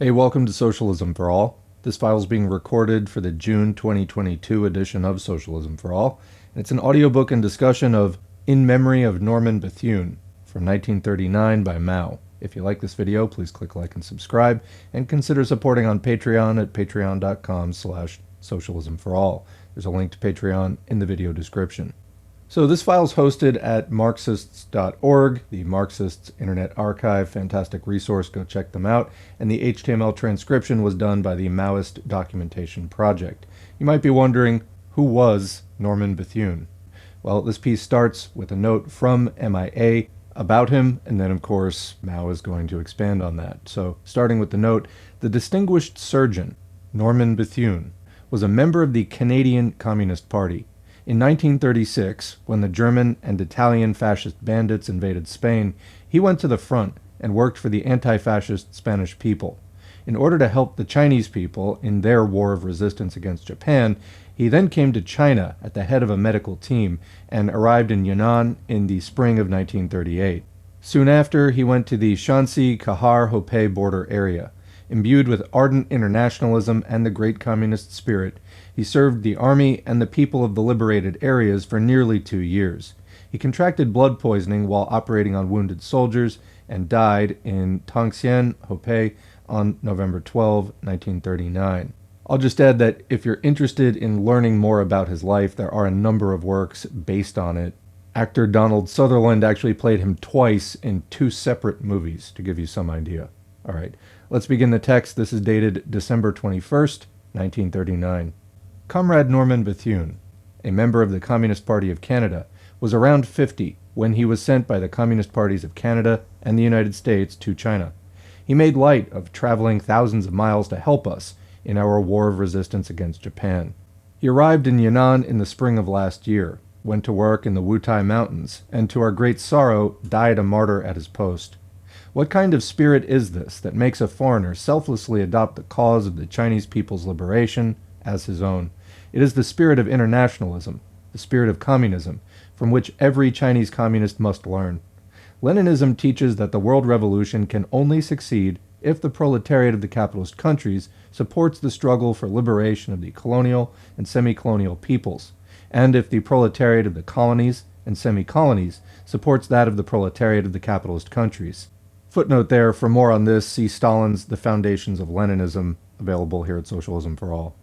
Hey, welcome to Socialism for All. This file is being recorded for the June 2022 edition of Socialism for All, and it's an audiobook and discussion of In Memory of Norman Bethune from 1939 by Mao. If you like this video, please click like and subscribe, and consider supporting on Patreon at patreon.com/socialismforall. There's a link to Patreon in the video description. So this file is hosted at Marxists.org, the Marxists Internet Archive, fantastic resource, go check them out, and the HTML transcription was done by the Maoist Documentation Project. You might be wondering, who was Norman Bethune? Well, this piece starts with a note from MIA about him, and then of course Mao is going to expand on that. So starting with the note, the distinguished surgeon, Norman Bethune, was a member of the Canadian Communist Party. In 1936, when the German and Italian fascist bandits invaded Spain, he went to the front and worked for the anti-fascist Spanish people. In order to help the Chinese people in their war of resistance against Japan, he then came to China at the head of a medical team and arrived in Yunnan in the spring of 1938. Soon after, he went to the Shanxi-Kahar-Hopei border area. Imbued with ardent internationalism and the great communist spirit, he served the army and the people of the liberated areas for nearly 2 years. He contracted blood poisoning while operating on wounded soldiers and died in Tongxian, Hopei, on November 12, 1939. I'll just add that if you're interested in learning more about his life, there are a number of works based on it. Actor Donald Sutherland actually played him twice in 2 separate movies, to give you some idea. All right, let's begin the text. This is dated December 21st, 1939. Comrade Norman Bethune, a member of the Communist Party of Canada, was around 50 when he was sent by the Communist Parties of Canada and the United States to China. He made light of traveling thousands of miles to help us in our war of resistance against Japan. He arrived in Yunnan in the spring of last year, went to work in the Wutai Mountains, and to our great sorrow died a martyr at his post. What kind of spirit is this that makes a foreigner selflessly adopt the cause of the Chinese people's liberation as his own? It is the spirit of internationalism, the spirit of communism, from which every Chinese communist must learn. Leninism teaches that the world revolution can only succeed if the proletariat of the capitalist countries supports the struggle for liberation of the colonial and semi-colonial peoples, and if the proletariat of the colonies and semi-colonies supports that of the proletariat of the capitalist countries. Footnote there, for more on this, see Stalin's The Foundations of Leninism, available here at Socialism for All.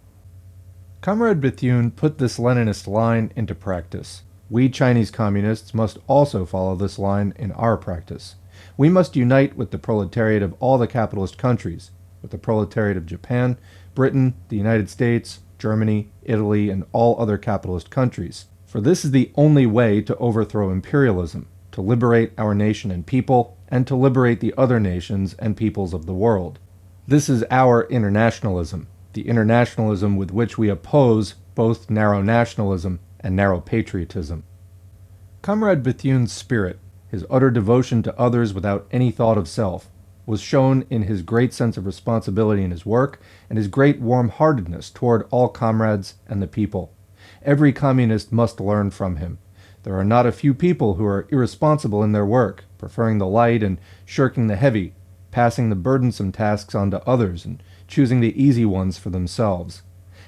Comrade Bethune put this Leninist line into practice. We Chinese communists must also follow this line in our practice. We must unite with the proletariat of all the capitalist countries, with the proletariat of Japan, Britain, the United States, Germany, Italy, and all other capitalist countries. For this is the only way to overthrow imperialism, to liberate our nation and people, and to liberate the other nations and peoples of the world. This is our internationalism, the internationalism with which we oppose both narrow nationalism and narrow patriotism. Comrade Bethune's spirit, his utter devotion to others without any thought of self, was shown in his great sense of responsibility in his work and his great warm-heartedness toward all comrades and the people. Every communist must learn from him. There are not a few people who are irresponsible in their work, preferring the light and shirking the heavy, passing the burdensome tasks on to others and choosing the easy ones for themselves.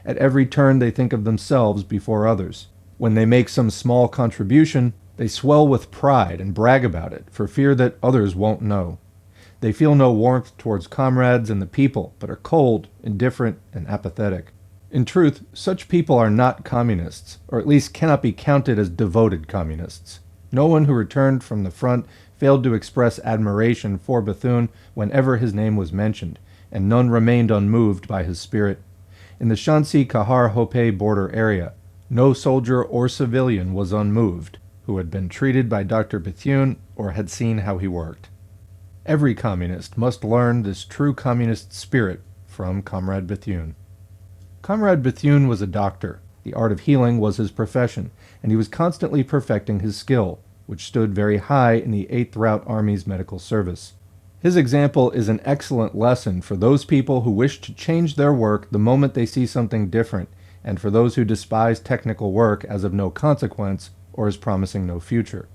At every turn they think of themselves before others. When they make some small contribution, they swell with pride and brag about it for fear that others won't know. They feel no warmth towards comrades and the people, but are cold, indifferent, and apathetic. In truth, such people are not communists, or at least cannot be counted as devoted communists. No one who returned from the front failed to express admiration for Bethune whenever his name was mentioned, and none remained unmoved by his spirit. In the Shanxi-Kahar-Hopei border area, no soldier or civilian was unmoved who had been treated by Dr. Bethune or had seen how he worked. Every communist must learn this true communist spirit from Comrade Bethune. Comrade Bethune was a doctor. The art of healing was his profession, and he was constantly perfecting his skill, which stood very high in the 8th Route Army's medical service. His example is an excellent lesson for those people who wish to change their work the moment they see something different, and for those who despise technical work as of no consequence or as promising no future.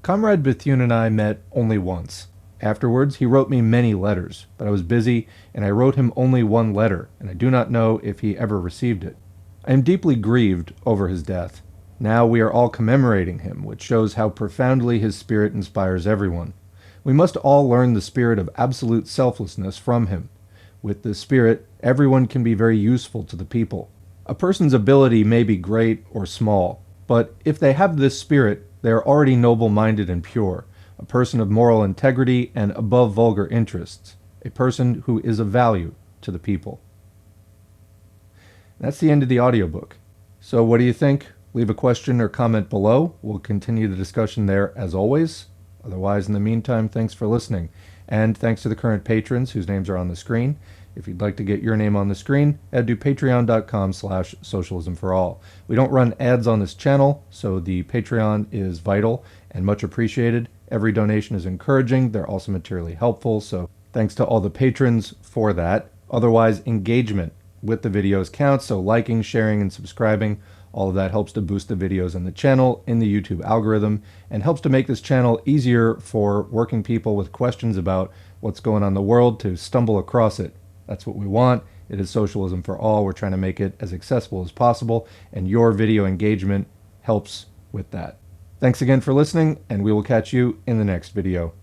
Comrade Bethune and I met only once. Afterwards, he wrote me many letters, but I was busy, and I wrote him only one letter, and I do not know if he ever received it. I am deeply grieved over his death. Now we are all commemorating him, which shows how profoundly his spirit inspires everyone. We must all learn the spirit of absolute selflessness from him. With this spirit, everyone can be very useful to the people. A person's ability may be great or small, but if they have this spirit, they are already noble-minded and pure, a person of moral integrity and above vulgar interests, a person who is of value to the people. That's the end of the audiobook. So what do you think? Leave a question or comment below. We'll continue the discussion there as always. Otherwise, in the meantime, thanks for listening. And thanks to the current patrons whose names are on the screen. If you'd like to get your name on the screen, head to patreon.com/socialismforall. We don't run ads on this channel, so the Patreon is vital and much appreciated. Every donation is encouraging. They're also materially helpful, so thanks to all the patrons for that. Otherwise, engagement with the videos counts, so liking, sharing, and subscribing, all of that helps to boost the videos in the channel, in the YouTube algorithm, and helps to make this channel easier for working people with questions about what's going on in the world to stumble across it. That's what we want. It is socialism for all. We're trying to make it as accessible as possible, and your video engagement helps with that. Thanks again for listening, and we will catch you in the next video.